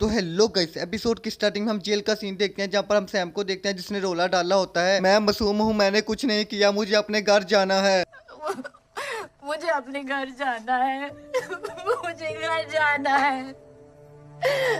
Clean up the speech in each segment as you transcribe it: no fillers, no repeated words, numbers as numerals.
तो hello guys, episode की starting में हम जेल का सीन देखते हैं जहाँ पर हम सैम को देखते हैं जिसने रोला डाला होता है। मैं मासूम हूँ, मैंने कुछ नहीं किया, मुझे अपने घर जाना है। मुझे अपने घर जाना है। मुझे घर जाना है।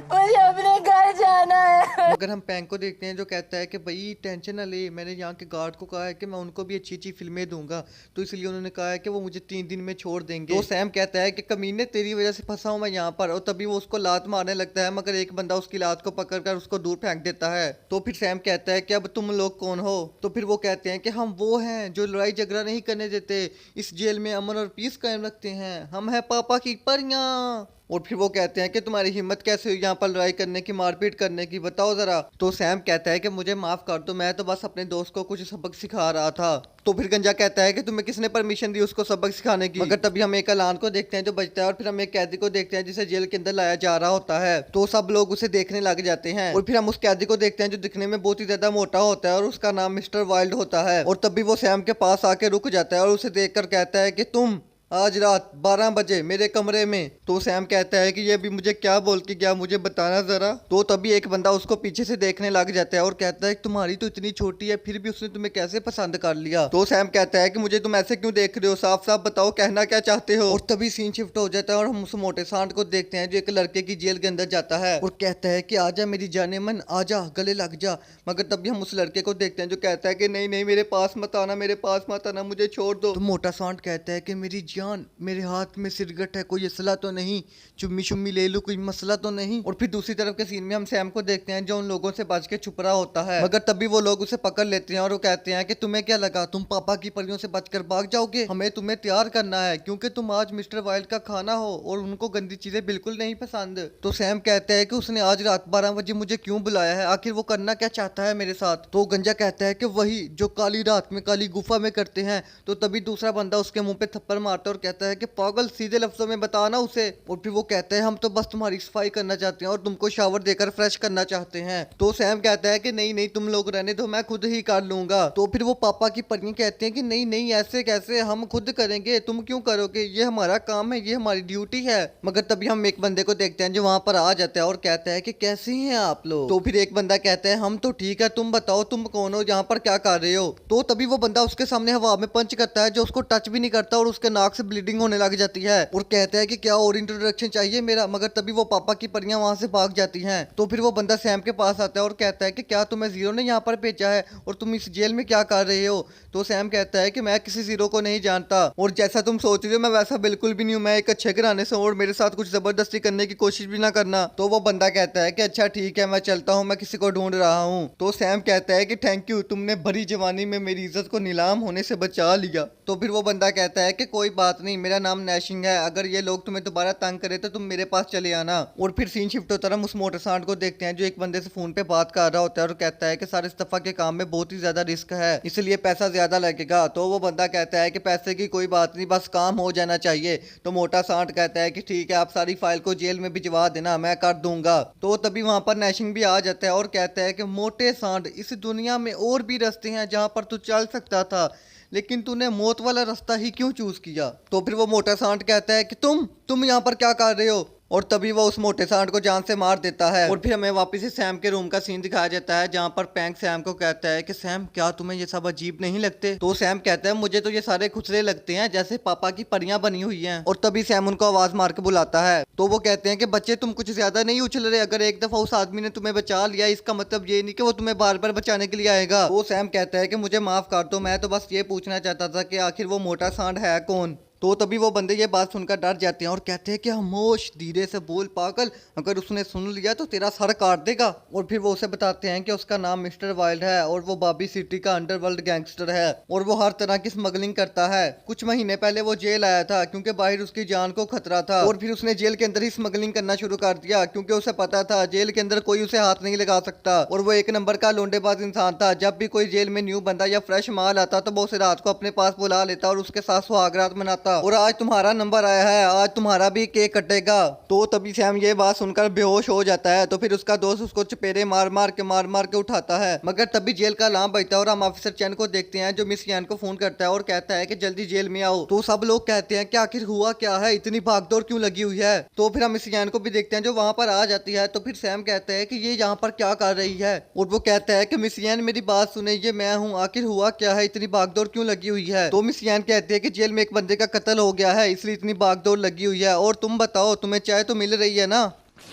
मुझे अपने घर जाना है। मगर हम पैंक को देखते हैं जो कहता है कि भाई टेंशन ना ले, मैंने यहाँ के गार्ड को कहा है कि मैं उनको भी अच्छी अच्छी फिल्में दूंगा, तो इसलिए उन्होंने कहा है कि वो मुझे 3 दिन में छोड़ देंगे। तो सैम कहता है कि कमीने तेरी वजह से फंसा हूँ मैं यहाँ पर, और तभी वो उसको लात मारने लगता है मगर एक बंदा उसकी लात को पकड़कर उसको दूर फेंक देता है। तो फिर सैम कहता है कि अब तुम लोग कौन हो? तो फिर वो कहते हैं कि हम वो हैं जो लड़ाई झगड़ा नहीं करने देते, इस जेल में अमन और पीस कायम रखते हैं, हम हैं पापा की परियां। और फिर वो कहते हैं कि तुम्हारी हिम्मत कैसे हुई यहाँ पर लड़ाई करने की, मारपीट करने की, बताओ जरा। तो सैम कहता है कि मुझे माफ कर दो, मैं तो बस अपने दोस्त को कुछ सबक सिखा रहा था। तो फिर गंजा कहता है कि तुम्हें किसने परमिशन दी उसको सबक सिखाने की? मगर तभी हम एक अलान को देखते हैं जो बजता है, और फिर हम एक कैदी को देखते हैं जिसे जेल के अंदर लाया जा रहा होता है। तो सब लोग उसे देखने लग जाते हैं, और फिर हम उस कैदी को देखते हैं जो दिखने में बहुत ही ज्यादा मोटा होता है और उसका नाम मिस्टर वाइल्ड होता है। और तभी वो सैम के पास आके रुक जाता है और उसे देखकर कहता है कि तुम आज रात 12 बजे मेरे कमरे में। तो सैम कहता है कि ये भी मुझे क्या बोल के गया, मुझे बताना जरा। तो तभी एक बंदा उसको पीछे से देखने लग जाता है और कहता है तुम्हारी तो इतनी छोटी है फिर भी उसने तुम्हें कैसे पसंद कर लिया? तो सैम कहता है कि मुझे तुम ऐसे क्यों देख रहे हो, साफ साफ बताओ कहना क्या चाहते हो। और तभी सीन शिफ्ट हो जाता है और हम उस मोटे सांड को देखते हैं जो एक लड़के की जेल के अंदर जाता है और कहता है कि आजा मेरी जाने मन, आजा गले लग जा। मगर तभी हम उस लड़के को देखते हैं जो कहता है कि नहीं नहीं, मेरे पास मत आना, मेरे पास मत आना, मुझे छोड़ दो। तो मोटा सांड कहता है कि मेरी जान, मेरे हाथ में सिरगट है, कोई असला तो नहीं, चुम्मी शुम्मी ले लूं, कोई मसला तो नहीं। और फिर दूसरी तरफ के सीन में हम सैम को देखते हैं जो उन लोगों से बच के छुप रहा होता है। मगर तभी वो लोग उसे पकड़ लेते हैं और वो कहते हैं कि तुम्हें क्या लगा तुम पापा की परियों से बचकर भाग जाओगे? हमें तुम्हें तैयार करना है क्योंकि तुम आज मिस्टर वाइल्ड का खाना हो और उनको गंदी चीजें बिल्कुल नहीं पसंद। तो सैम कहता है कि उसने आज रात 12 बजे मुझे क्यों बुलाया है, आखिर वो करना क्या चाहता है मेरे साथ? तो गंजा कहता है कि वही जो काली रात में काली गुफा में करते हैं। तो तभी दूसरा बंदा उसके मुंह पे थप्पड़ मारता है और कहता है कि पागल, सीधे लफ्जों में बताना उसे। और फिर वो कहता है हम तो बस तुम्हारी सफाई करना चाहते हैं और तुमको शावर देकर फ्रेश करना चाहते हैं। तो सैम कहता है कि नहीं नहीं, तुम लोग रहने दो, मैं खुद ही कर लूंगा। तो फिर वो पापा की परियां कहते हैं कि नहीं नहीं, ऐसे कैसे, हम खुद करेंगे, तुम क्यों करोगे, ये हमारा काम है, ये हमारी ड्यूटी है। मगर तभी हम एक बंदे को देखते हैं जो वहां पर आ जाता है और कहता है कि कैसे हैं आप लोग? तो फिर एक बंदा कहता है हम तो ठीक है, तुम बताओ तुम कौन हो, यहाँ पर क्या कर रहे हो? तो तभी वो बंदा उसके सामने हवा में पंच करता है जो उसको टच भी नहीं करता और उसके नाक से ब्लीडिंग होने लग जाती है और कहता है कि क्या और इंट्रोडक्शन चाहिए मेरा? मगर तभी वो पापा की परियां वहां से भाग जाती हैं। तो फिर वो बंदा सैम के पास आता है और कहता है कि क्या तुम्हें जीरो ने यहाँ पर भेजा है और तुम इस जेल में क्या कर रहे हो? तो सैम कहता है कि मैं किसी जीरो को नहीं जानता और जैसा तुम सोच रहे हो मैं वैसा बिल्कुल भी नहीं हूँ, मैं एक अच्छे घराने से हूँ और मेरे साथ कुछ जबरदस्ती करने की कोशिश भी ना करना। तो वो बंदा कहता है कि अच्छा ठीक है, मैं चलता हूँ, मैं किसी को ढूंढ रहा हूँ। तो सैम कहता है कि थैंक यू, तुमने भरी जवानी में मेरी इज्जत को नीलाम होने से बचा लिया। तो फिर वो बंदा कहता है कि कोई बात नहीं, मेरा नाम नैशिंग है, अगर ये लोग तुम्हें दोबारा तंग करे तो तुम मेरे पास चले आना। और फिर सीन शिफ्ट होता है, हम उस मोटर सांड को देखते हैं जो एक बंदे से फोन पे बात कर रहा होता है और कहता है कि सर इस दफा के काम में बहुत ही ज्यादा रिस्क है, इसलिए पैसा ज्यादा लगेगा। तो वो बंदा कहता है कि पैसे की कोई बात नहीं, बस काम हो जाना चाहिए। तो मोटा सांड कहता है कि ठीक है, आप सारी फाइल को जेल में भिजवा देना, मैं कर दूंगा। तो तभी वहां पर नैशिंग भी आ जाता है और कहता है कि मोटे सांड, इस दुनिया में और भी रास्ते हैं जहां पर तू चल सकता था, लेकिन तूने मौत वाला रास्ता ही क्यों चूज किया? तो फिर वो मोटा सांड कहता है कि तुम यहाँ पर क्या कर रहे हो? और तभी वो उस मोटे सांड को जान से मार देता है। और फिर हमें वापस से सैम के रूम का सीन दिखाया जाता है जहाँ पर पैंक सैम को कहता है कि सैम क्या तुम्हें ये सब अजीब नहीं लगते? तो सैम कहता है मुझे तो ये सारे खुसरे लगते हैं जैसे पापा की परियां बनी हुई हैं। और तभी सैम उनको आवाज मार के बुलाता है। तो वो कहते हैं कि बच्चे तुम कुछ ज्यादा नहीं उछल रहे, अगर एक दफा उस आदमी ने तुम्हें बचा लिया इसका मतलब ये नहीं कि वो तुम्हें बार बार बचाने के लिए आएगा। वो सैम कहता है कि मुझे माफ कर दो, मैं तो बस ये पूछना चाहता था कि आखिर वो मोटा सांड है कौन? तो तभी वो बंदे ये बात सुनकर डर जाते हैं और कहते हैं कि खामोश, धीरे से बोल पागल, अगर उसने सुन लिया तो तेरा सर काट देगा। और फिर वो उसे बताते हैं कि उसका नाम मिस्टर वाइल्ड है और वो बाबी सिटी का अंडरवर्ल्ड गैंगस्टर है और वो हर तरह की स्मगलिंग करता है। कुछ महीने पहले वो जेल आया था क्योंकि बाहर उसकी जान को खतरा था और फिर उसने जेल के अंदर ही स्मगलिंग करना शुरू कर दिया क्योंकि उसे पता था जेल के अंदर कोई उसे हाथ नहीं लगा सकता। और वो एक नंबर का लोंडेबाज इंसान था, जब भी कोई जेल में न्यू बंदा या फ्रेश माल आता तो वो उसे रात को अपने पास बुला लेता और उसके साथ सुहाग रात मनाता आता और आज तुम्हारा नंबर आया है, आज तुम्हारा भी केक कटेगा। तो तभी सैम ये बात सुनकर बेहोश हो जाता है। तो फिर उसका दोस्त उसको चपेरे मार मार के उठाता है। मगर तभी जेल का अलार्म बजता है और हम ऑफिसर चैन को देखते हैं जो मिस यान को फोन करता है और कहता है कि जल्दी जेल में आओ। तो सब लोग कहते हैं कि आखिर हुआ क्या है, इतनी भागदौड़ क्यों लगी हुई है। तो फिर हम मिस यान को भी देखते हैं जो वहां पर आ जाती है। तो फिर सैम कहता है कि ये यहाँ पर क्या कर रही है और वो कहता है कि मिस यान मेरी बात सुने, ये मैं हूँ, आखिर हुआ क्या है, इतनी भागदौड़ क्यों लगी हुई है। तो मिस यान कहती है कि जेल में एक बंदे का कत्ल हो गया है इसलिए इतनी भागदौड़ लगी हुई है। और तुम बताओ, तुम्हें चाय तो मिल रही है ना।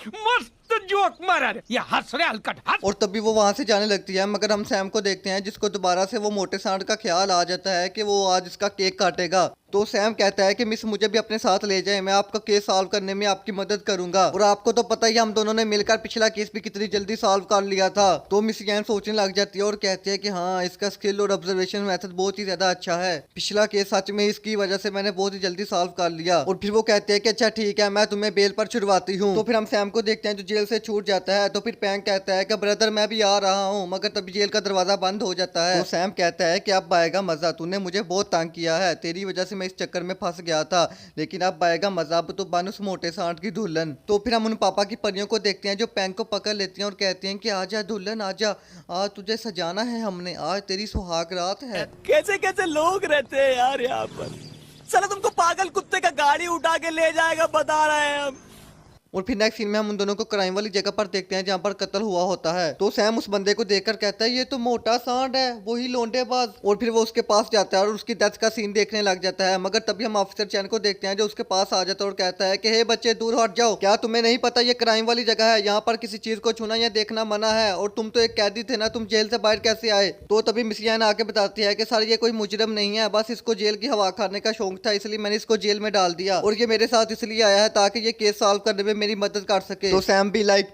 मस्त जोक मारा रे, ये हंस रहे हलकट हंस। और तभी वो वहां से जाने लगती है। मगर हम सैम को देखते हैं जिसको दोबारा से वो मोटे सांड का ख्याल आ जाता है कि वो आज इसका केक काटेगा। तो सैम कहता है कि मिस मुझे भी अपने साथ ले जाए, मैं आपका केस सॉल्व करने में आपकी मदद करूंगा। और आपको तो पता ही हम दोनों ने मिलकर पिछला केस भी कितनी जल्दी सॉल्व कर लिया था। तो मिस यान सोचने लग जाती है और कहती है कि हाँ, इसका स्किल और ऑब्जर्वेशन मेथड बहुत ही ज्यादा अच्छा है, पिछला केस सच में इसकी वजह से मैंने बहुत ही जल्दी सॉल्व कर लिया। और फिर वो कहते हैं कि अच्छा ठीक है, मैं तुम्हें बेल पर छुड़वाती हूँ। तो फिर हम सैम को देखते हैं जो जेल से छूट जाता है। तो फिर पैंग कहता है कि ब्रदर मैं भी आ रहा हूँ। मगर तभी जेल का दरवाजा बंद हो जाता है। तो सैम कहता है कि अब आएगा मजा, तूने मुझे बहुत तंग किया है, तेरी वजह से मैं इस चक्कर में फंस गया था, लेकिन अब आएगा मजा, अब तो बन उस मोटे सांड की दुल्हन। तो फिर हम उन पापा की परियों को देखते हैं जो पैंग को पकड़ लेती हैं और कहती हैं कि आजा दुल्हन आजा, आज तुझे सजाना है हमने, आज तेरी सुहाग रात है। कैसे कैसे लोग रहते हैं यार यहाँ पर। साला तुमको पागल कुत्ते का गाड़ी उठा के ले जाएगा, बता रहे हैं हम। और फिर नेक्स्ट सीन में हम उन दोनों को क्राइम वाली जगह पर देखते हैं जहाँ पर कत्ल हुआ होता है। तो सैम उस बंदे को देखकर कहता है ये तो मोटा सांड है, वही लोंडेबाज। और फिर वो उसके पास जाता है और उसकी डेथ का सीन देखने लग जाता है। मगर तभी हम ऑफिसर चैन को देखते हैं जो उसके पास आ जाता है और कहता है कि हे बच्चे दूर हट जाओ, क्या तुम्हें नहीं पता ये क्राइम वाली जगह है, यहाँ पर किसी चीज को छूना या देखना मना है, और तुम तो एक कैदी थे ना, तुम जेल से बाहर कैसे आए। तो तभी मिसियान आके बताती है कि सर ये कोई मुजरम नहीं है, बस इसको जेल की हवा खाने का शौक था, इसलिए मैंने इसको जेल में डाल दिया, और ये मेरे साथ इसलिए आया है ताकि ये केस सॉल्व करने में मेरी मदद कर सके। तो सैम भी लाइक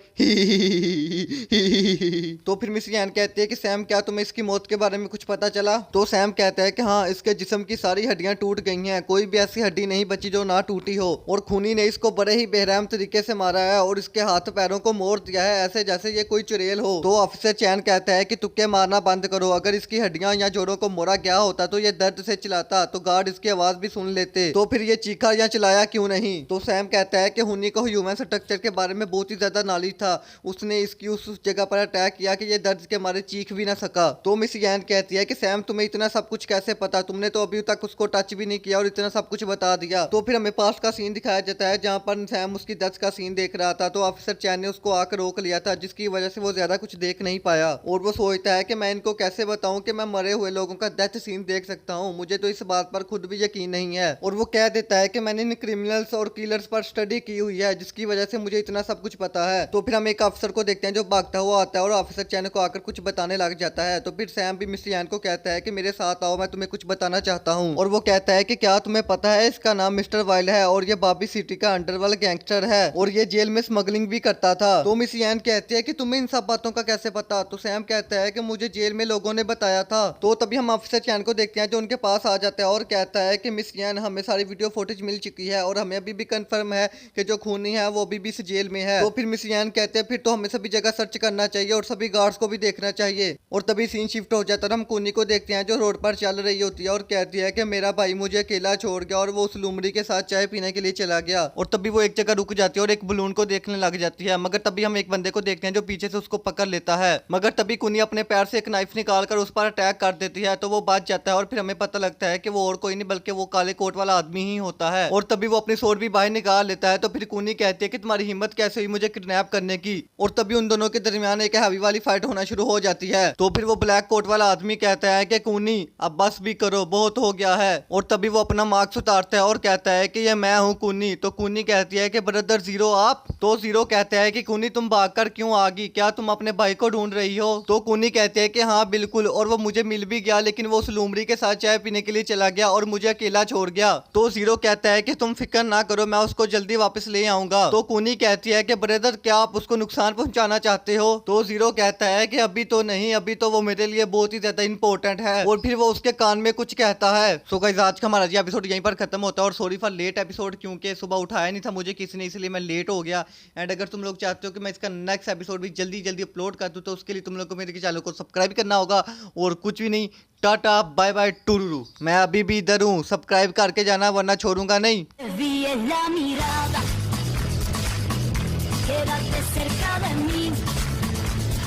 तो फिर मिस यान कहती है कि सैम क्या तुम्हें इसकी मौत के बारे में कुछ पता चला। तो सैम कहता है कि हाँ, इसके जिस्म की सारी हड्डियां टूट गई हैं, कोई भी ऐसी हड्डी नहीं बची जो ना टूटी हो, और खूनी ने इसको बड़े ही बेरहम तरीके से मारा है और इसके हाथ पैरों को मोड़ दिया है ऐसे जैसे ये कोई चुड़ैल हो। तो ऑफिसर चैन कहता है कि तुक्के मारना बंद करो, अगर इसकी हड्डियां या जोड़ों को मोड़ा गया होता तो ये दर्द से चिल्लाता, तो गार्ड इसकी आवाज भी सुन लेते, तो फिर ये चीखा या चिल्लाया क्यों नहीं। तो सैम कहता है कि हुनी को ह्यूमन स्ट्रक्चर के बारे में बहुत ही ज्यादा नॉलेज था, उसने इसकी उस जगह पर अटैक किया कि ये दर्द के मारे चीख भी ना सका। तो मिस यान कहती है कि सैम तुम्हें इतना सब कुछ कैसे पता, तुमने तो अभी तक उसको टच भी नहीं किया और इतना सब कुछ बता दिया। तो फिर हमें पास का सीन दिखाया जाता है जहाँ पर सैम उसकी डेथ का सीन देख रहा था। तो ऑफिसर चैन ने उसको आकर रोक लिया था, जिसकी वजह से वो ज्यादा कुछ देख नहीं पाया, और वो सोचता है कि मैं इनको कैसे बताऊं कि मैं मरे हुए लोगों का डेथ सीन देख सकता हूँ, मुझे तो इस बात पर खुद भी यकीन नहीं है। और वो कह देता है कि मैंने इन क्रिमिनल्स और किलर्स पर स्टडी की हुई है, जिसकी वजह से मुझे इतना सब कुछ पता है। तो फिर हम एक अफसर को देखते हैं जो भागता हुआ आता है और ऑफिसर चैन को आकर कुछ बताने लग जाता है। तो फिर सैम भी मिस यान को कहता है कि मेरे साथ आओ, मैं तुम्हें कुछ बताना चाहता हूँ। और वो कहता है कि क्या तुम्हें पता है इसका नाम मिस्टर वाइल्ड है और ये बाबी सिटी का अंडरवर्ल्ड गैंगस्टर है और ये जेल में स्मगलिंग भी करता था। तो मिस यान कहती है कि तुम्हें इन सब बातों का कैसे पता। तो सैम कहता है कि मुझे जेल में लोगों ने बताया था। तो तभी हम ऑफिसर चैन को देखते हैं जो उनके पास आ जाता है और कहता है कि मिस यान हमें सारी वीडियो फुटेज मिल चुकी है और हमें अभी भी कंफर्म है कि जो खूनी है वो अभी भी इस जेल में है। तो फिर मिस यान कहते हैं फिर तो हमें सभी जगह सर्च करना चाहिए और सभी गार्ड्स को भी देखना चाहिए। और तभी सीन शिफ्ट हो जाता है, हम खूनी को देखते हैं जो रोड पर चल रही होती है और कहती है कि मेरा भाई मुझे अकेला छोड़ गया और वो उस लुमड़ी के साथ चाय पीने के लिए चला गया। और तभी वो एक जगह रुक जाती है और एक बलून को देखने लग जाती है। मगर तभी हम एक बंदे को देखते हैं जो पीछे से उसको पकड़ लेता है। मगर तभी खूनी अपने पैर से एक नाइफ निकाल कर उस पर अटैक कर देती है, तो वो बच जाता है और फिर हमें पता लगता है कि वो और कोई नहीं बल्कि वो काले कोट वाला आदमी ही होता है। और तभी वो अपनी सोर्ड भी बाहर निकाल लेता है। तो फिर खूनी कहती है कि तुम्हारी हिम्मत कैसे हुई मुझे किडनैप करने की। और तभी उन दोनों के दरमियान एक हैवी वाली फाइट होना शुरू हो जाती है। तो फिर वो ब्लैक कोट वाला आदमी कहता है कि खूनी अब बस भी करो, बहुत हो गया है। और तभी वो अपना मास्क उतारता है और कहता है कि ये मैं हूँ खूनी। तो खूनी कहती है कि ब्रदर जीरो आप। तो जीरो कहता है कि खूनी तुम भागकर क्यों आ गई, क्या तुम अपने भाई को ढूंढ रही हो। तो खूनी कहते हैं कि हाँ बिल्कुल, और वो मुझे मिल भी गया, लेकिन वो उस लूमड़ी के साथ चाय पीने के लिए चला गया और मुझे अकेला छोड़ गया। तो जीरो कहता है कि तुम फिक्र ना करो, मैं उसको जल्दी वापस ले आऊंगा। तो खूनी कहती है कि ब्रदर क्या आप उसको नुकसान पहुंचाना चाहते हो। तो जीरो कहता है कि अभी तो नहीं, अभी तो वो मेरे लिए बहुत ही ज्यादा इंपॉर्टेंट है। और फिर वो उसके कान में कुछ कहता है। सो गाइस आज का हमारा एपिसोड यहीं पर खत्म होता है और सॉरी फॉर लेट एपिसोड, क्योंकि सुबह उठाया नहीं था मुझे किसी ने, इसलिए मैं लेट हो गया। एंड अगर तुम लोग चाहते हो कि मैं इसका नेक्स्ट एपिसोड भी जल्दी जल्दी अपलोड कर दूं तो उसके लिए तुम लोग को मेरे चैनल को सब्सक्राइब करना होगा और कुछ भी नहीं, टाटा बाय बाय टुरुरू। मैं अभी भी इधर हूँ, सब्सक्राइब करके जाना वरना छोड़ूंगा नहीं।